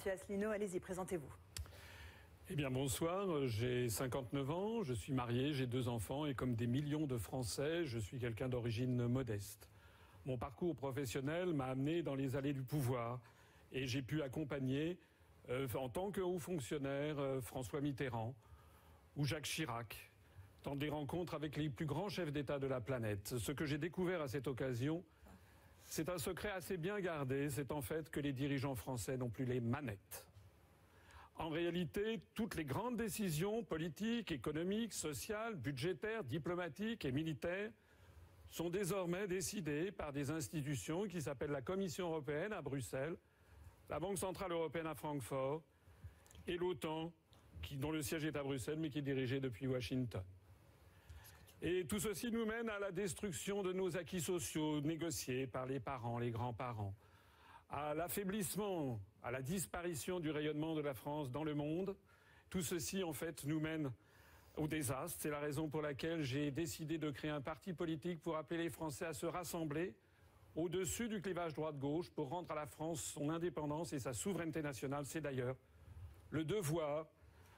Monsieur Asselineau, allez-y, présentez-vous. Eh bien bonsoir, j'ai 59 ans, je suis marié, j'ai 2 enfants et comme des millions de Français, je suis quelqu'un d'origine modeste. Mon parcours professionnel m'a amené dans les allées du pouvoir et j'ai pu accompagner en tant que haut fonctionnaire François Mitterrand ou Jacques Chirac dans des rencontres avec les plus grands chefs d'État de la planète. Ce que j'ai découvert à cette occasion, c'est un secret assez bien gardé, c'est en fait que les dirigeants français n'ont plus les manettes. En réalité, toutes les grandes décisions politiques, économiques, sociales, budgétaires, diplomatiques et militaires sont désormais décidées par des institutions qui s'appellent la Commission européenne à Bruxelles, la Banque centrale européenne à Francfort et l'OTAN, dont le siège est à Bruxelles mais qui est dirigé depuis Washington. Et tout ceci nous mène à la destruction de nos acquis sociaux négociés par les parents, les grands-parents, à l'affaiblissement, à la disparition du rayonnement de la France dans le monde. Tout ceci, en fait, nous mène au désastre. C'est la raison pour laquelle j'ai décidé de créer un parti politique pour appeler les Français à se rassembler au-dessus du clivage droite-gauche pour rendre à la France son indépendance et sa souveraineté nationale. C'est d'ailleurs le devoir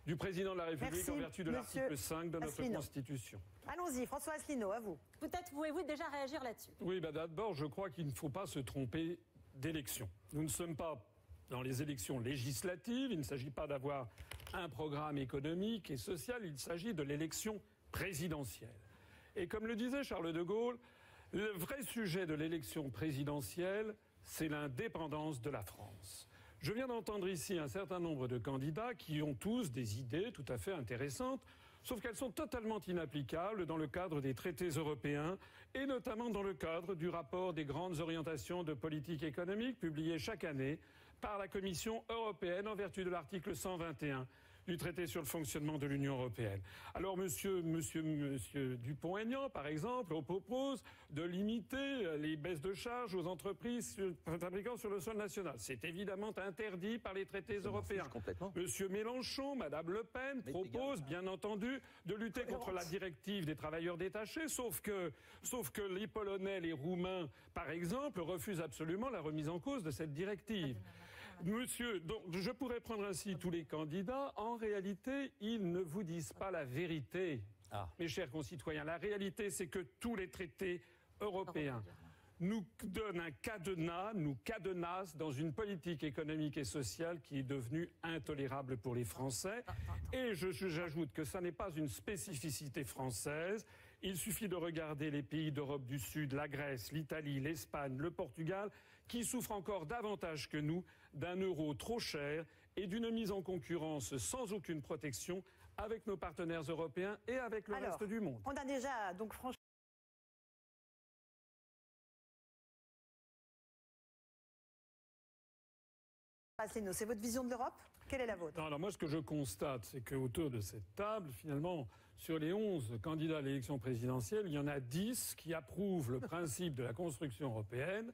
du président de la République en vertu de l'article 5 de notre Constitution. Allons-y, François Asselineau, à vous. Peut-être pouvez-vous déjà réagir là-dessus? Oui, d'abord, je crois qu'il ne faut pas se tromper d'élections. Nous ne sommes pas dans les élections législatives, il ne s'agit pas d'avoir un programme économique et social, il s'agit de l'élection présidentielle. Et comme le disait Charles de Gaulle, le vrai sujet de l'élection présidentielle, c'est l'indépendance de la France. Je viens d'entendre ici un certain nombre de candidats qui ont tous des idées tout à fait intéressantes, sauf qu'elles sont totalement inapplicables dans le cadre des traités européens et notamment dans le cadre du rapport des grandes orientations de politique économique publié chaque année par la Commission européenne en vertu de l'article 121 du traité sur le fonctionnement de l'Union européenne. Alors monsieur Dupont-Aignan, par exemple, propose de limiter les baisses de charges aux entreprises fabriquant sur le sol national. C'est évidemment interdit par les traités européens. Monsieur Mélenchon, Madame Le Pen propose, bien entendu, de lutter contre la directive des travailleurs détachés, sauf que les Polonais, les Roumains, par exemple, refusent absolument la remise en cause de cette directive. Monsieur, donc, je pourrais prendre ainsi tous les candidats. En réalité, ils ne vous disent pas la vérité, mes chers concitoyens. La réalité, c'est que tous les traités européens nous donnent un cadenas, nous cadenassent dans une politique économique et sociale qui est devenue intolérable pour les Français. Et j'ajoute que ça n'est pas une spécificité française. Il suffit de regarder les pays d'Europe du Sud, la Grèce, l'Italie, l'Espagne, le Portugal, qui souffrent encore davantage que nous d'un euro trop cher et d'une mise en concurrence sans aucune protection avec nos partenaires européens et avec le reste du monde. On a déjà donc franchement Asselineau, c'est votre vision de l'Europe? Quelle est la vôtre? Non, alors moi, ce que je constate, c'est qu'autour de cette table, finalement, sur les 11 candidats à l'élection présidentielle, il y en a 10 qui approuvent le principe de la construction européenne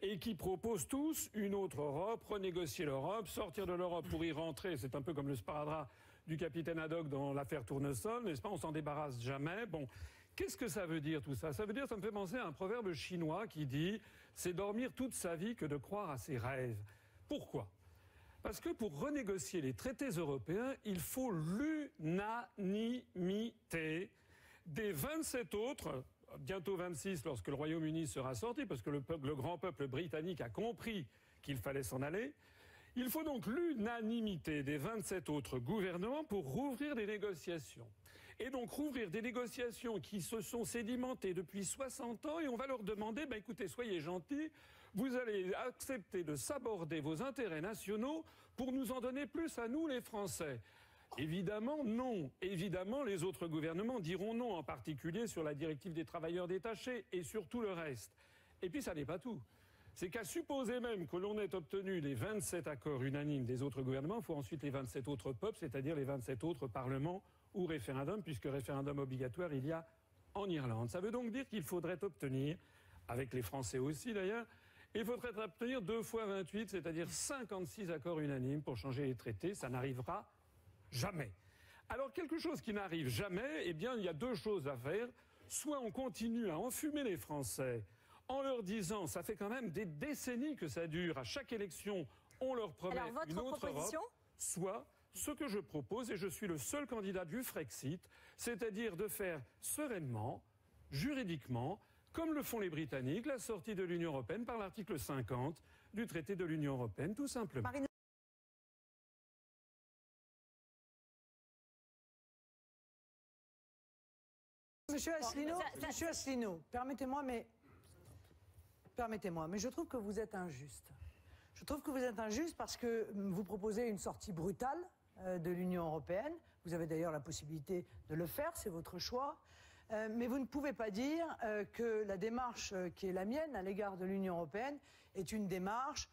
et qui proposent tous une autre Europe, renégocier l'Europe, sortir de l'Europe pour y rentrer. C'est un peu comme le sparadrap du capitaine Haddock dans l'affaire Tournesol, n'est-ce pas? On s'en débarrasse jamais. Bon. Qu'est-ce que ça veut dire tout ça? Ça veut dire, ça me fait penser à un proverbe chinois qui dit « c'est dormir toute sa vie que de croire à ses rêves ». Pourquoi? Parce que pour renégocier les traités européens, il faut l'unanimité des 27 autres, bientôt 26 lorsque le Royaume-Uni sera sorti, parce que le grand peuple britannique a compris qu'il fallait s'en aller. Il faut donc l'unanimité des 27 autres gouvernements pour rouvrir des négociations. Et donc rouvrir des négociations qui se sont sédimentées depuis 60 ans et on va leur demander, écoutez, soyez gentils, vous allez accepter de s'aborder vos intérêts nationaux pour nous en donner plus à nous les Français. Évidemment, non. Évidemment, les autres gouvernements diront non, en particulier sur la directive des travailleurs détachés et sur tout le reste. Et puis ça n'est pas tout. C'est qu'à supposer même que l'on ait obtenu les 27 accords unanimes des autres gouvernements, il faut ensuite les 27 autres peuples, c'est-à-dire les 27 autres parlements ou référendums, puisque référendum obligatoire il y a en Irlande. Ça veut donc dire qu'il faudrait obtenir, avec les Français aussi d'ailleurs, il faudrait obtenir 2 fois 28, c'est-à-dire 56 accords unanimes pour changer les traités. Ça n'arrivera jamais. Alors quelque chose qui n'arrive jamais, eh bien il y a 2 choses à faire. Soit on continue à enfumer les Français en leur disant, ça fait quand même des décennies que ça dure, à chaque élection, on leur promet Alors, votre une autre proposition ? Europe, soit ce que je propose, et je suis le seul candidat du Frexit, c'est-à-dire de faire sereinement, juridiquement, comme le font les Britanniques, la sortie de l'Union européenne par l'article 50 du traité de l'Union européenne, tout simplement. Marine Monsieur Asselineau, permettez-moi, mais je trouve que vous êtes injuste. Je trouve que vous êtes injuste parce que vous proposez une sortie brutale de l'Union européenne. Vous avez d'ailleurs la possibilité de le faire, c'est votre choix. Mais vous ne pouvez pas dire que la démarche qui est la mienne à l'égard de l'Union européenne est une démarche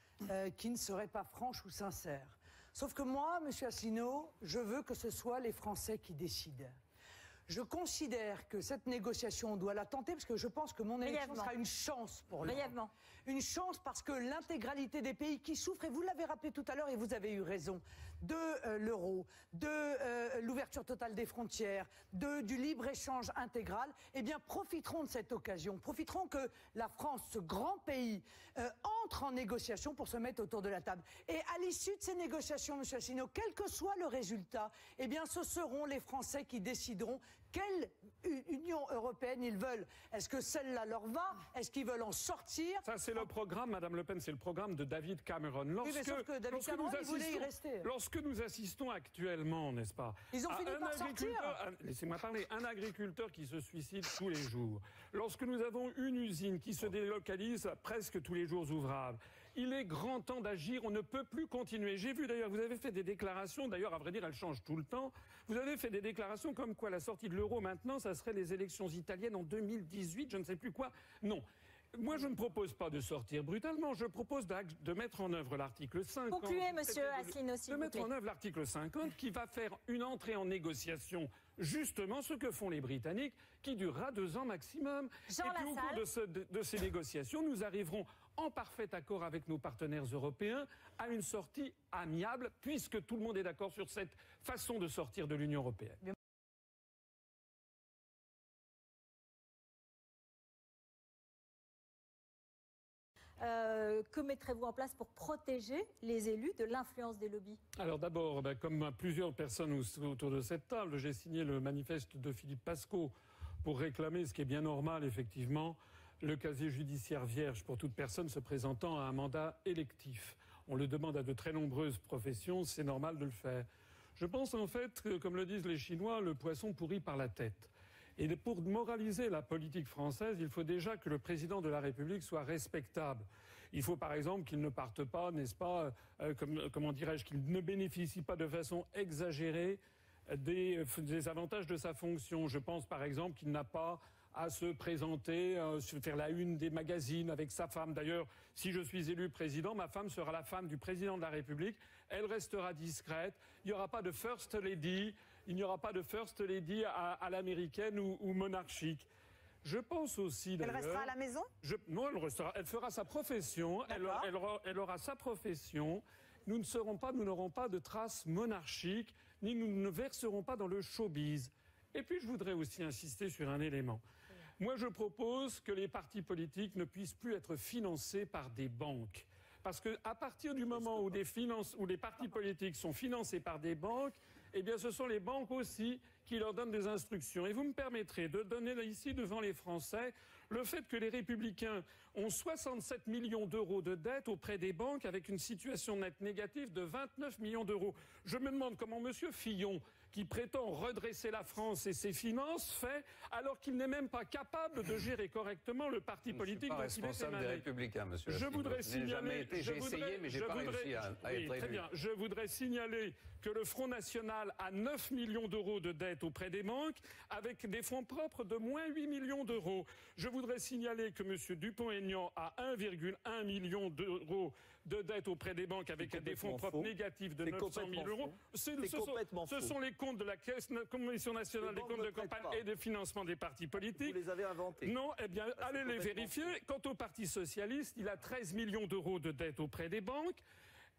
qui ne serait pas franche ou sincère. Sauf que moi, monsieur Asselineau, je veux que ce soit les Français qui décident. Je considère que cette négociation, on doit la tenter parce que je pense que mon élection sera une chance pour l'Europe. Une chance parce que l'intégralité des pays qui souffrent, et vous l'avez rappelé tout à l'heure et vous avez eu raison, de l'euro, de l'ouverture totale des frontières, du libre-échange intégral, eh bien profiteront de cette occasion, profiteront que la France, ce grand pays, entre en négociation pour se mettre autour de la table. Et à l'issue de ces négociations, monsieur Asselineau, quel que soit le résultat, eh bien ce seront les Français qui décideront quelle Union européenne ils veulent. Est-ce que celle-là leur va? Est-ce qu'ils veulent en sortir? Ça, c'est le programme, Madame Le Pen, c'est le programme de David Cameron. Oui, mais sauf que David Cameron, il voulait y rester. Lorsque nous assistons actuellement, n'est-ce pas? Ils ont fini par sortir. Laissez-moi parler. Un agriculteur qui se suicide tous les jours. Lorsque nous avons une usine qui se délocalise presque tous les jours ouvrables. Il est grand temps d'agir, on ne peut plus continuer. J'ai vu d'ailleurs, vous avez fait des déclarations, d'ailleurs à vrai dire elles changent tout le temps, vous avez fait des déclarations comme quoi la sortie de l'euro maintenant, ça serait les élections italiennes en 2018, je ne sais plus quoi. Non. Moi, je ne propose pas de sortir brutalement, je propose de mettre en œuvre l'article 50. Concluez, monsieur Asselineau, s'il vous plaît. De mettre en œuvre l'article 50 qui va faire une entrée en négociation, justement ce que font les Britanniques, qui durera 2 ans maximum. Jean Et puis au cours de ces négociations, nous arriverons en parfait accord avec nos partenaires européens à une sortie amiable, puisque tout le monde est d'accord sur cette façon de sortir de l'Union européenne. Que mettrez-vous en place pour protéger les élus de l'influence des lobbies? Alors d'abord, comme plusieurs personnes autour de cette table, j'ai signé le manifeste de Philippe Pascot pour réclamer, ce qui est bien normal effectivement, le casier judiciaire vierge pour toute personne se présentant à un mandat électif. On le demande à de très nombreuses professions, c'est normal de le faire. Je pense en fait que, comme le disent les Chinois, le poisson pourrit par la tête. Et pour moraliser la politique française, il faut déjà que le président de la République soit respectable. Il faut par exemple qu'il ne parte pas, n'est-ce pas, comment dirais-je, qu'il ne bénéficie pas de façon exagérée des avantages de sa fonction. Je pense par exemple qu'il n'a pas à se présenter, faire la une des magazines avec sa femme. D'ailleurs, si je suis élu président, ma femme sera la femme du président de la République. Elle restera discrète. Il n'y aura pas de first lady. Il n'y aura pas de first lady à l'américaine ou monarchique. Je pense aussi d'ailleurs... Elle restera à la maison? Non, elle fera sa profession. Elle aura sa profession. Nous n'aurons pas de traces monarchiques, ni nous ne verserons pas dans le showbiz. Et puis je voudrais aussi insister sur un élément. Moi, je propose que les partis politiques ne puissent plus être financés par des banques. Parce qu'à partir du moment où les partis politiques sont financés par des banques, eh bien, ce sont les banques aussi qui leur donnent des instructions. Et vous me permettrez de donner ici, devant les Français, le fait que les Républicains ont 67 millions d'euros de dettes auprès des banques avec une situation nette négative de 29 millions d'euros. Je me demande comment M. Fillon, qui prétend redresser la France et ses finances, fait alors qu'il n'est même pas capable de gérer correctement le parti politique dont il est responsable des Républicains, monsieur. Je voudrais signaler... J'ai essayé, mais j'ai pas réussi à être élu. Très bien. Je voudrais signaler que le Front National a 9 millions d'euros de dettes auprès des banques, avec des fonds propres de moins 8 millions d'euros. Je voudrais signaler que M. Dupont-Aignan a 1,1 million d'euros de dettes auprès des banques, avec des fonds propres négatifs de 900 000 euros. Ce sont les comptes de la Commission nationale des comptes de campagne et de financement des partis politiques. Vous les avez inventés. Non, eh bien, allez les vérifier. Quant au Parti socialiste, il a 13 millions d'euros de dettes auprès des banques.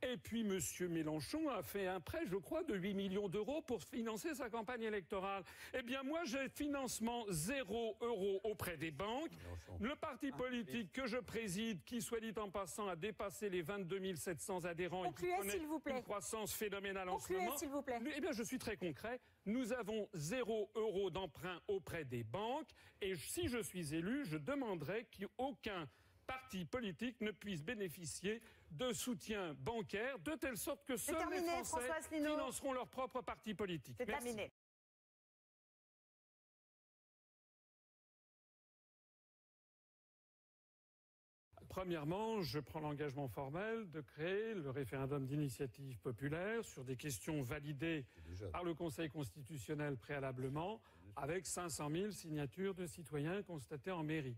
Et puis M. Mélenchon a fait un prêt, je crois, de 8 millions d'euros pour financer sa campagne électorale. Eh bien moi, j'ai financement 0 € auprès des banques. Le parti politique que je préside, qui, soit dit en passant, a dépassé les 22 700 adhérents et qui connaît une croissance phénoménale en ce moment. S'il vous plaît. Eh bien, je suis très concret. Nous avons 0 € d'emprunt auprès des banques. Et si je suis élu, je demanderai qu'aucun parti politique ne puisse bénéficier de soutien bancaire, de telle sorte que seuls les Français financeront leur propre parti politique. C'est terminé. Premièrement, je prends l'engagement formel de créer le référendum d'initiative populaire sur des questions validées par le Conseil constitutionnel préalablement, avec 500 000 signatures de citoyens constatées en mairie.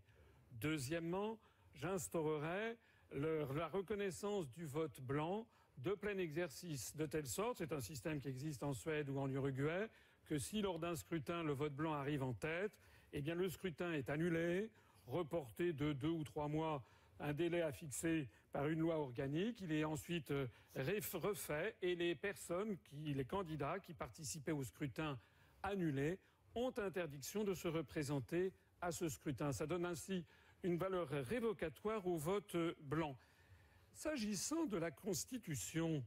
Deuxièmement, j'instaurerai la reconnaissance du vote blanc de plein exercice, de telle sorte, c'est un système qui existe en Suède ou en Uruguay, que si lors d'un scrutin le vote blanc arrive en tête, eh bien le scrutin est annulé, reporté de 2 ou 3 mois, un délai à fixer par une loi organique, il est ensuite refait et les candidats qui participaient au scrutin annulé ont interdiction de se représenter à ce scrutin. Ça donne ainsi une valeur révocatoire au vote blanc. S'agissant de la Constitution,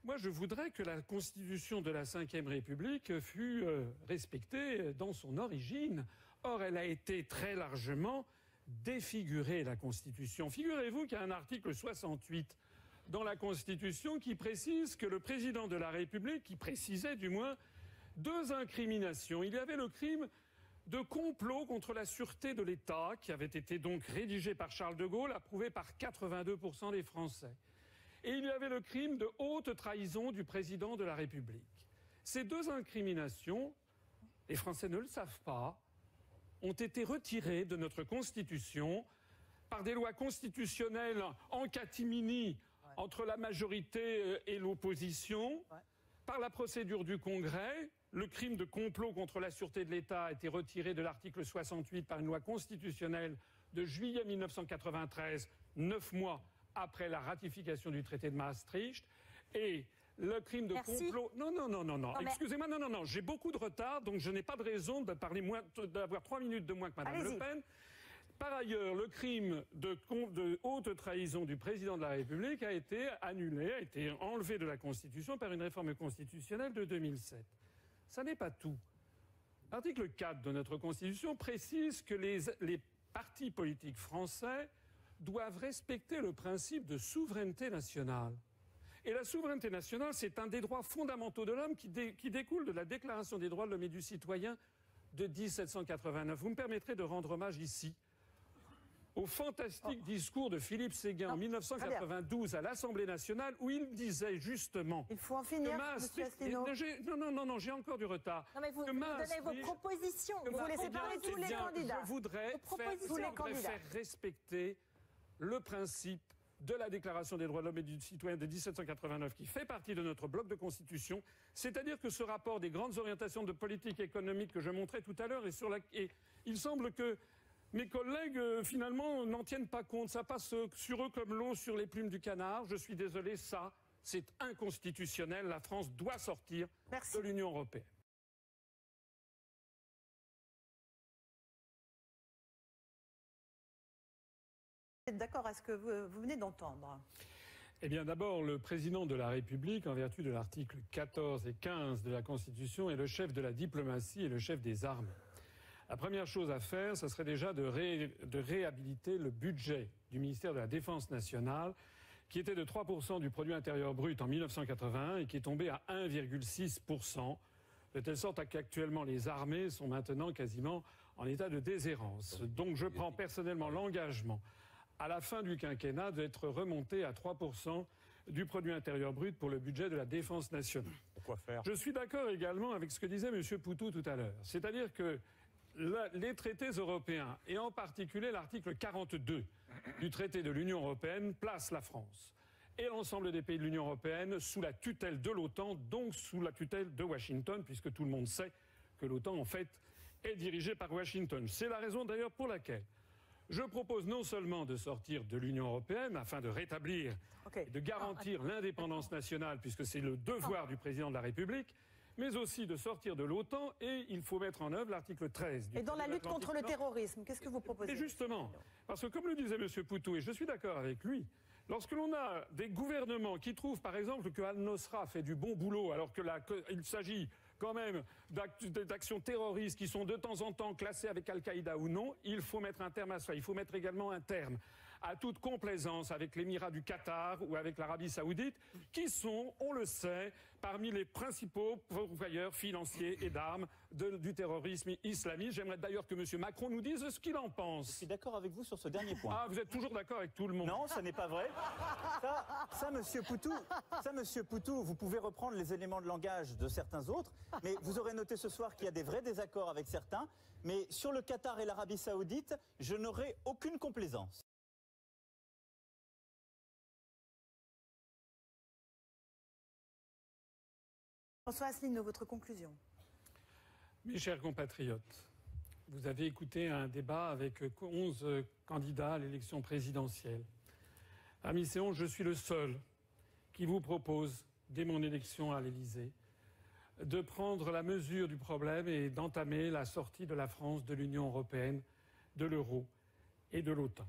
moi je voudrais que la Constitution de la Ve République fût respectée dans son origine. Or, elle a été très largement défigurée, la Constitution. Figurez-vous qu'il y a un article 68 dans la Constitution qui précise que le président de la République, qui précisait du moins 2 incriminations. Il y avait le crime de complot contre la sûreté de l'État, qui avait été donc rédigé par Charles de Gaulle, approuvé par 82% des Français. Et il y avait le crime de haute trahison du président de la République. Ces 2 incriminations, les Français ne le savent pas, ont été retirées de notre Constitution par des lois constitutionnelles en catimini entre la majorité et l'opposition, par la procédure du Congrès. Le crime de complot contre la sûreté de l'État a été retiré de l'article 68 par une loi constitutionnelle de juillet 1993, 9 mois après la ratification du traité de Maastricht. Et le crime de complot... Non. Excusez-moi, non. J'ai beaucoup de retard, donc je n'ai pas de raison de parler d'avoir 3 minutes de moins que Mme Le Pen. Par ailleurs, le crime de haute trahison du président de la République a été annulé, a été enlevé de la Constitution par une réforme constitutionnelle de 2007. Ça n'est pas tout. L'article 4 de notre Constitution précise que les partis politiques français doivent respecter le principe de souveraineté nationale. Et la souveraineté nationale, c'est un des droits fondamentaux de l'homme qui découle de la Déclaration des droits de l'homme et du citoyen de 1789. Vous me permettrez de rendre hommage ici au fantastique discours de Philippe Séguin en 1992 à l'Assemblée nationale, où il disait justement... Il faut en finir, M. Asselineau. Non, j'ai encore du retard. Non, mais vous donnez vos propositions. Vous laissez parler tous les candidats. Je voudrais faire respecter le principe de la Déclaration des droits de l'homme et du citoyen de 1789, qui fait partie de notre bloc de Constitution. C'est-à-dire que ce rapport des grandes orientations de politique économique que je montrais tout à l'heure, et il semble que mes collègues, finalement, n'en tiennent pas compte. Ça passe sur eux comme l'eau sur les plumes du canard. Je suis désolé, ça, c'est inconstitutionnel. La France doit sortir de l'Union européenne. Vous êtes d'accord à ce que vous venez d'entendre? Eh bien, d'abord, le président de la République, en vertu de l'article 14 et 15 de la Constitution, est le chef de la diplomatie et le chef des armées. La première chose à faire, ce serait déjà de réhabiliter le budget du ministère de la Défense nationale, qui était de 3% du produit intérieur brut en 1981 et qui est tombé à 1,6%, de telle sorte qu'actuellement les armées sont maintenant quasiment en état de déshérence. Donc je prends personnellement l'engagement, à la fin du quinquennat, d'être remonté à 3% du produit intérieur brut pour le budget de la Défense nationale. Pourquoi faire ? Je suis d'accord également avec ce que disait M. Poutou tout à l'heure. C'est-à-dire que les traités européens, et en particulier l'article 42 du traité de l'Union européenne, place la France et l'ensemble des pays de l'Union européenne sous la tutelle de l'OTAN, donc sous la tutelle de Washington, puisque tout le monde sait que l'OTAN, en fait, est dirigée par Washington. C'est la raison d'ailleurs pour laquelle Je propose non seulement de sortir de l'Union européenne afin de rétablir et de garantir l'indépendance nationale, puisque c'est le devoir du président de la République, mais aussi de sortir de l'OTAN, et il faut mettre en œuvre l'article 13 du Et dans la lutte contre le terrorisme, qu'est-ce que vous proposez? Mais justement, parce que comme le disait M. Poutou, et je suis d'accord avec lui, lorsque l'on a des gouvernements qui trouvent par exemple que Al-Nosra fait du bon boulot, alors qu'il s'agit quand même d'actions terroristes qui sont de temps en temps classées avec Al-Qaïda ou non, il faut mettre un terme à cela. Il faut mettre également un terme à toute complaisance avec l'Émirat du Qatar ou avec l'Arabie Saoudite, qui sont, on le sait, parmi les principaux pourvoyeurs financiers et d'armes du terrorisme islamiste. J'aimerais d'ailleurs que M. Macron nous dise ce qu'il en pense. Je suis d'accord avec vous sur ce dernier point. Ah, vous êtes toujours d'accord avec tout le monde? Non, ça n'est pas vrai. Ça, Monsieur Poutou, vous pouvez reprendre les éléments de langage de certains autres, mais vous aurez noté ce soir qu'il y a des vrais désaccords avec certains. Mais sur le Qatar et l'Arabie Saoudite, je n'aurai aucune complaisance. François Asselineau, votre conclusion. Mes chers compatriotes, vous avez écouté un débat avec 11 candidats à l'élection présidentielle. Parmi ces 11, je suis le seul qui vous propose, dès mon élection à l'Élysée, de prendre la mesure du problème et d'entamer la sortie de la France de l'Union européenne, de l'euro et de l'OTAN.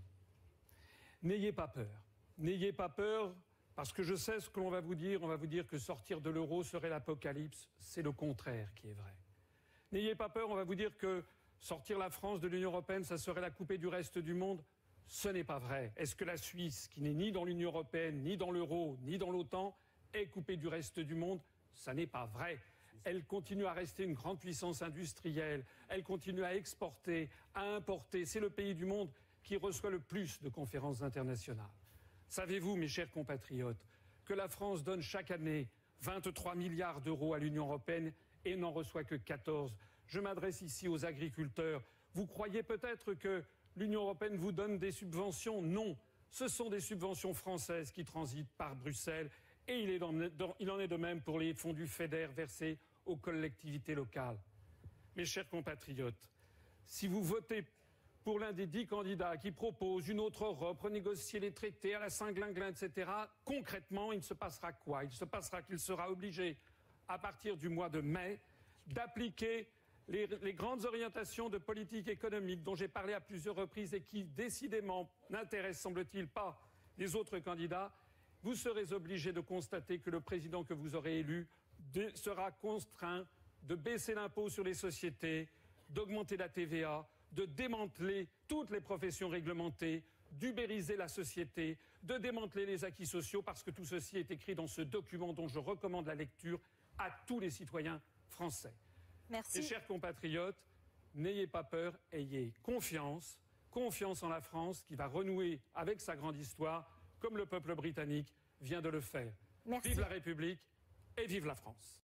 N'ayez pas peur. N'ayez pas peur. Parce que je sais ce que l'on va vous dire. On va vous dire que sortir de l'euro serait l'apocalypse. C'est le contraire qui est vrai. N'ayez pas peur, on va vous dire que sortir la France de l'Union européenne, ça serait la couper du reste du monde. Ce n'est pas vrai. Est-ce que la Suisse, qui n'est ni dans l'Union européenne, ni dans l'euro, ni dans l'OTAN, est coupée du reste du monde? Ça n'est pas vrai. Elle continue à rester une grande puissance industrielle. Elle continue à exporter, à importer. C'est le pays du monde qui reçoit le plus de conférences internationales. Savez-vous, mes chers compatriotes, que la France donne chaque année 23 milliards d'euros à l'Union européenne et n'en reçoit que 14? Je m'adresse ici aux agriculteurs. Vous croyez peut-être que l'Union européenne vous donne des subventions? Non. Ce sont des subventions françaises qui transitent par Bruxelles et il en est de même pour les fonds du FEDER versés aux collectivités locales. Mes chers compatriotes, si vous votez pour l'un des 10 candidats qui propose une autre Europe, renégocier les traités à la Saint-Glinglin, etc., concrètement, il se passera quoi? Il se passera qu'il sera obligé, à partir du mois de mai, d'appliquer les grandes orientations de politique économique dont j'ai parlé à plusieurs reprises et qui, décidément, n'intéressent, semble-t-il, pas les autres candidats. Vous serez obligé de constater que le président que vous aurez élu sera contraint de baisser l'impôt sur les sociétés, d'augmenter la TVA, de démanteler toutes les professions réglementées, d'ubériser la société, de démanteler les acquis sociaux, parce que tout ceci est écrit dans ce document dont je recommande la lecture à tous les citoyens français. Merci. Mes chers compatriotes, n'ayez pas peur, ayez confiance en la France qui va renouer avec sa grande histoire, comme le peuple britannique vient de le faire. Merci. Vive la République et vive la France.